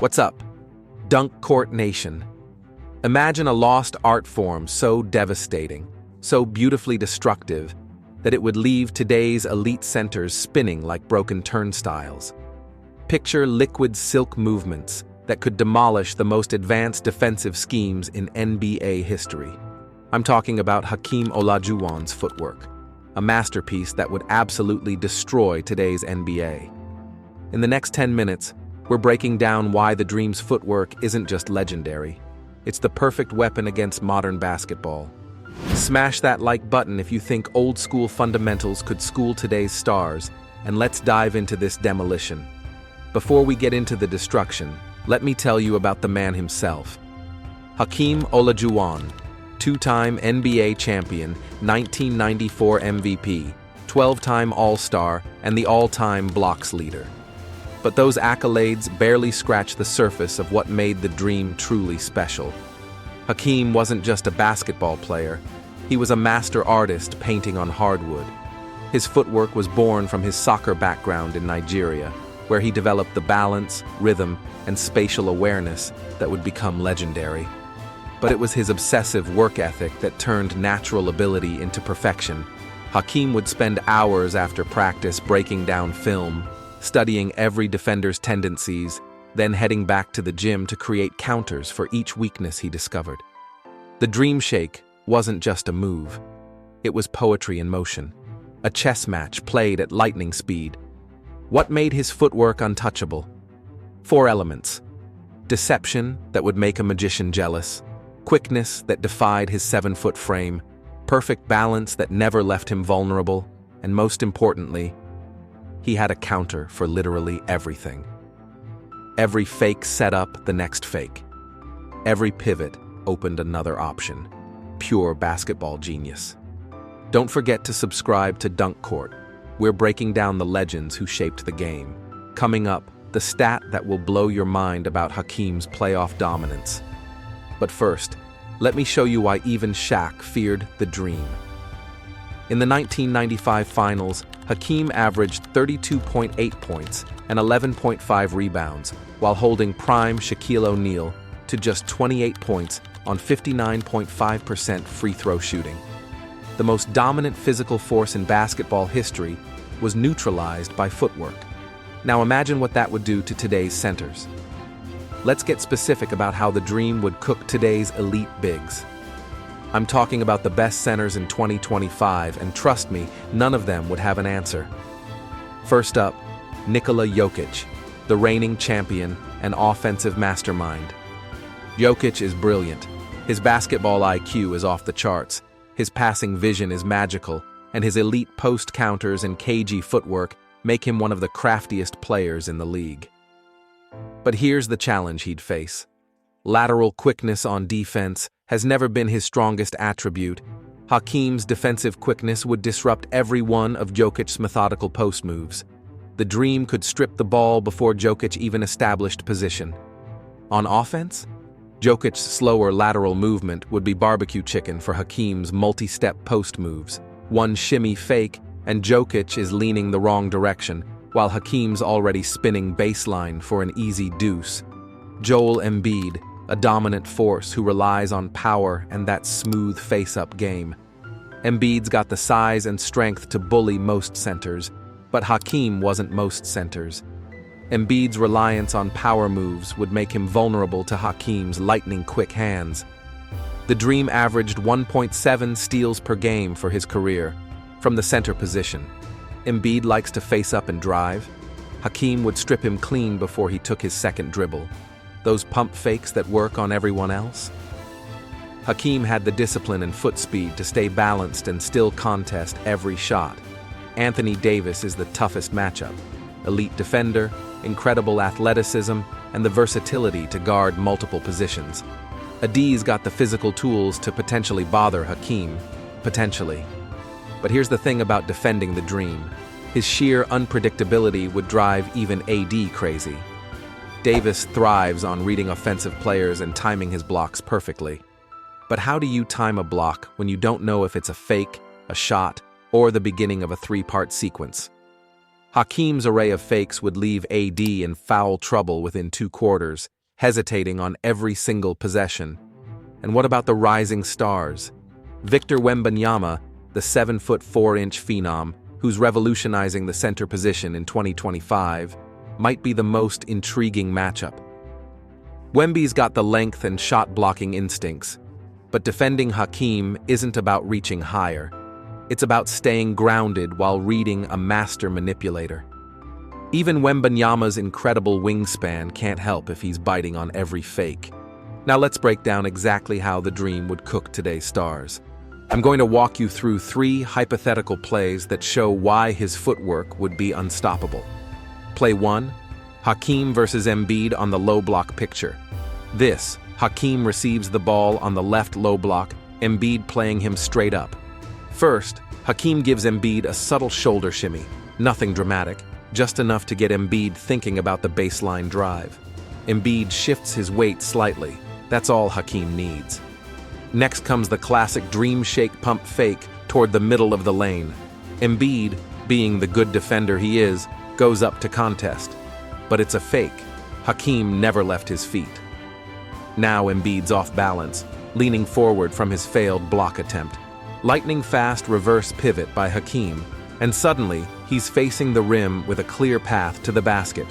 What's up, Dunk Court Nation? Imagine a lost art form so devastating, so beautifully destructive, that it would leave today's elite centers spinning like broken turnstiles. Picture liquid silk movements that could demolish the most advanced defensive schemes in NBA history. I'm talking about Hakeem Olajuwon's footwork, a masterpiece that would absolutely destroy today's NBA. In the next 10 minutes, we're breaking down why the Dream's footwork isn't just legendary. It's the perfect weapon against modern basketball. Smash that like button if you think old-school fundamentals could school today's stars, and let's dive into this demolition. Before we get into the destruction, let me tell you about the man himself. Hakeem Olajuwon, two-time NBA champion, 1994 MVP, 12-time All-Star, and the all-time blocks leader. But those accolades barely scratch the surface of what made the Dream truly special. Hakeem wasn't just a basketball player, he was a master artist painting on hardwood. His footwork was born from his soccer background in Nigeria, where he developed the balance, rhythm, and spatial awareness that would become legendary. But it was his obsessive work ethic that turned natural ability into perfection. Hakeem would spend hours after practice breaking down film, studying every defender's tendencies, then heading back to the gym to create counters for each weakness he discovered. The Dream Shake wasn't just a move. It was poetry in motion, a chess match played at lightning speed. What made his footwork untouchable? 4 elements: deception that would make a magician jealous, quickness that defied his 7-foot frame, perfect balance that never left him vulnerable, and most importantly, he had a counter for literally everything. Every fake set up the next fake. Every pivot opened another option. Pure basketball genius. Don't forget to subscribe to Dunk Court. We're breaking down the legends who shaped the game. Coming up, the stat that will blow your mind about Hakeem's playoff dominance. But first, let me show you why even Shaq feared the Dream. In the 1995 finals, Hakeem averaged 32.8 points and 11.5 rebounds, while holding prime Shaquille O'Neal to just 28 points on 59.5% free throw shooting. The most dominant physical force in basketball history was neutralized by footwork. Now imagine what that would do to today's centers. Let's get specific about how the Dream would cook today's elite bigs. I'm talking about the best centers in 2025, and trust me, none of them would have an answer. First up, Nikola Jokic, the reigning champion and offensive mastermind. Jokic is brilliant. His basketball IQ is off the charts. His passing vision is magical, and his elite post counters and cagey footwork make him one of the craftiest players in the league. But here's the challenge he'd face. Lateral quickness on defense has never been his strongest attribute. Hakeem's defensive quickness would disrupt every one of Jokic's methodical post moves. The Dream could strip the ball before Jokic even established position. On offense, Jokic's slower lateral movement would be barbecue chicken for Hakeem's multi-step post moves. One shimmy fake, and Jokic is leaning the wrong direction, while Hakeem's already spinning baseline for an easy deuce. Joel Embiid, a dominant force who relies on power and that smooth face-up game. Embiid's got the size and strength to bully most centers, but Hakeem wasn't most centers. Embiid's reliance on power moves would make him vulnerable to Hakeem's lightning-quick hands. The Dream averaged 1.7 steals per game for his career, from the center position. Embiid likes to face up and drive. Hakeem would strip him clean before he took his second dribble. Those pump fakes that work on everyone else? Hakeem had the discipline and foot speed to stay balanced and still contest every shot. Anthony Davis is the toughest matchup. Elite defender, incredible athleticism, and the versatility to guard multiple positions. Ad's got the physical tools to potentially bother Hakeem. Potentially. But here's the thing about defending the Dream. His sheer unpredictability would drive even AD crazy. Davis thrives on reading offensive players and timing his blocks perfectly. But how do you time a block when you don't know if it's a fake, a shot, or the beginning of a 3-part sequence? Hakeem's array of fakes would leave AD in foul trouble within 2 quarters, hesitating on every single possession. And what about the rising stars? Victor Wembanyama, the 7'4" phenom, who's revolutionizing the center position in 2025, might be the most intriguing matchup. Wemby's got the length and shot-blocking instincts, but defending Hakeem isn't about reaching higher. It's about staying grounded while reading a master manipulator. Even Wembanyama's incredible wingspan can't help if he's biting on every fake. Now let's break down exactly how the dream would cook today's stars. I'm going to walk you through 3 hypothetical plays that show why his footwork would be unstoppable. Play 1, Hakeem versus Embiid on the low block picture. This, Hakeem receives the ball on the left low block, Embiid playing him straight up. First, Hakeem gives Embiid a subtle shoulder shimmy, nothing dramatic, just enough to get Embiid thinking about the baseline drive. Embiid shifts his weight slightly, that's all Hakeem needs. Next comes the classic dream shake pump fake toward the middle of the lane. Embiid, being the good defender he is, goes up to contest. But it's a fake. Hakeem never left his feet. Now Embiid's off balance, leaning forward from his failed block attempt. Lightning-fast reverse pivot by Hakeem, and suddenly he's facing the rim with a clear path to the basket.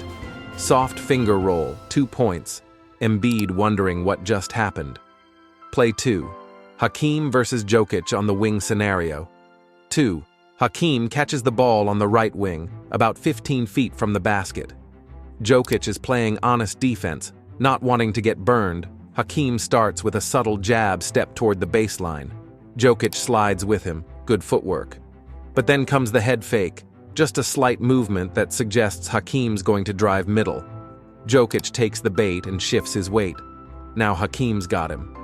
Soft finger roll, 2 points. Embiid wondering what just happened. Play 2. Hakeem versus Jokic on the wing scenario. 2. Hakeem catches the ball on the right wing, about 15 feet from the basket. Jokic is playing honest defense, not wanting to get burned. Hakeem starts with a subtle jab step toward the baseline. Jokic slides with him, good footwork. But then comes the head fake, just a slight movement that suggests Hakeem's going to drive middle. Jokic takes the bait and shifts his weight. Now Hakeem's got him.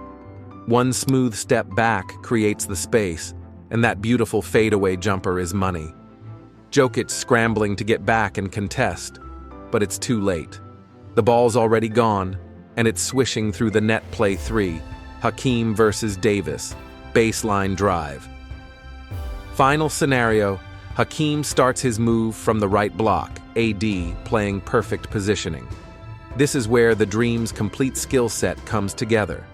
One smooth step back creates the space, and that beautiful fadeaway jumper is money. Jokic scrambling to get back and contest, but it's too late. The ball's already gone, and it's swishing through the net. Play 3, Hakeem versus Davis, baseline drive. Final scenario, Hakeem starts his move from the right block, AD playing perfect positioning. This is where the Dream's complete skill set comes together.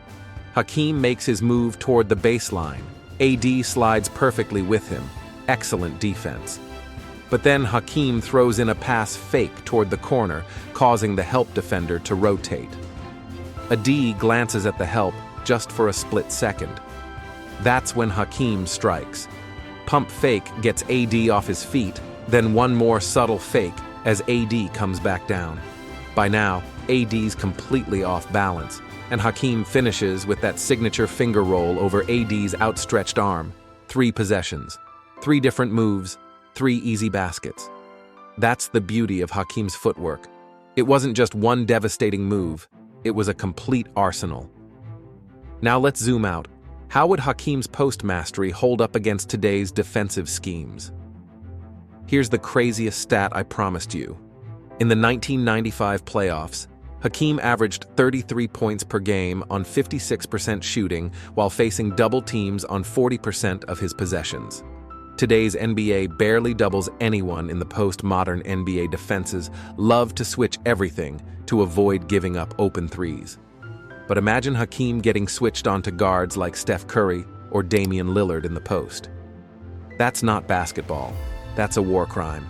Hakeem makes his move toward the baseline. AD slides perfectly with him. Excellent defense. But then Hakeem throws in a pass fake toward the corner, causing the help defender to rotate. AD glances at the help just for a split second. That's when Hakeem strikes. Pump fake gets AD off his feet, then one more subtle fake as AD comes back down. By now, AD's completely off balance, and Hakeem finishes with that signature finger roll over AD's outstretched arm. 3 possessions, 3 different moves, 3 easy baskets. That's the beauty of Hakeem's footwork. It wasn't just one devastating move, it was a complete arsenal. Now let's zoom out. How would Hakeem's post mastery hold up against today's defensive schemes? Here's the craziest stat I promised you. In the 1995 playoffs, Hakeem averaged 33 points per game on 56% shooting while facing double teams on 40% of his possessions. Today's NBA barely doubles anyone in the post-modern NBA defenses love to switch everything to avoid giving up open threes. But imagine Hakeem getting switched onto guards like Steph Curry or Damian Lillard in the post. That's not basketball. That's a war crime.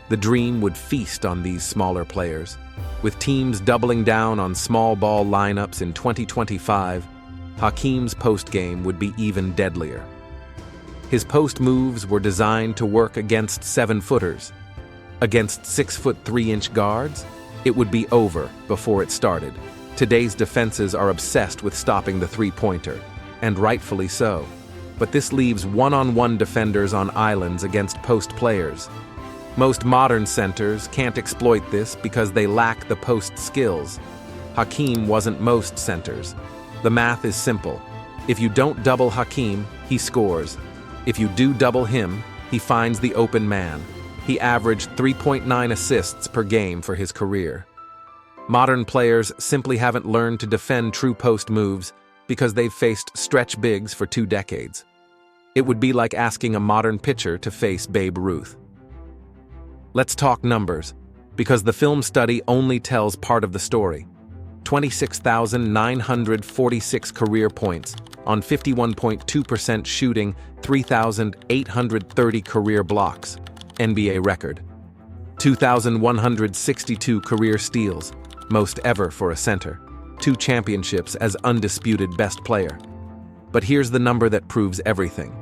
The Dream would feast on these smaller players. With teams doubling down on small ball lineups in 2025, Hakeem's post game would be even deadlier. His post moves were designed to work against 7-footers. Against 6'3" guards, it would be over before it started. Today's defenses are obsessed with stopping the three-pointer, and rightfully so. But this leaves one-on-one defenders on islands against post players. Most modern centers can't exploit this because they lack the post skills. Hakeem wasn't most centers. The math is simple. If you don't double Hakeem, he scores. If you do double him, he finds the open man. He averaged 3.9 assists per game for his career. Modern players simply haven't learned to defend true post moves because they've faced stretch bigs for 2 decades. It would be like asking a modern pitcher to face Babe Ruth. Let's talk numbers, because the film study only tells part of the story. 26,946 career points on 51.2% shooting, 3,830 career blocks, NBA record. 2,162 career steals, most ever for a center. 2 championships as undisputed best player. But here's the number that proves everything.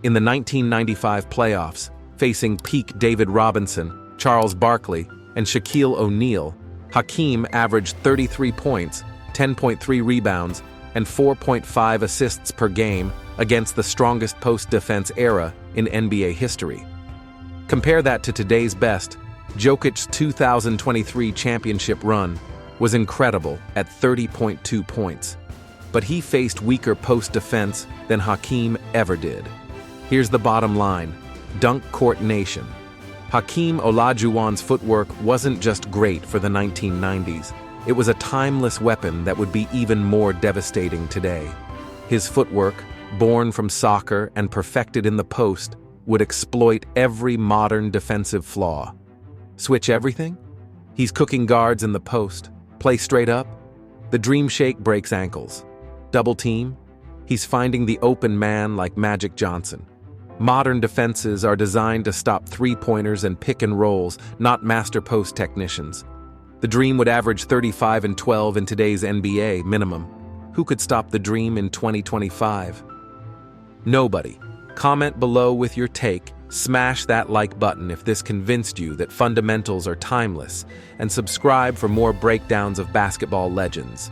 In the 1995 playoffs, facing peak David Robinson, Charles Barkley, and Shaquille O'Neal, Hakeem averaged 33 points, 10.3 rebounds, and 4.5 assists per game against the strongest post-defense era in NBA history. Compare that to today's best. Jokic's 2023 championship run was incredible at 30.2 points, but he faced weaker post-defense than Hakeem ever did. Here's the bottom line: Dunk Court Nation. Hakeem Olajuwon's footwork wasn't just great for the 1990s. It was a timeless weapon that would be even more devastating today. His footwork, born from soccer and perfected in the post, would exploit every modern defensive flaw. Switch everything? He's cooking guards in the post. Play straight up? The dream shake breaks ankles. Double team? He's finding the open man like Magic Johnson. Modern defenses are designed to stop three-pointers and pick and rolls, not master post technicians. The Dream would average 35 and 12 in today's NBA minimum. Who could stop the Dream in 2025? Nobody. Comment below with your take, smash that like button if this convinced you that fundamentals are timeless, and subscribe for more breakdowns of basketball legends.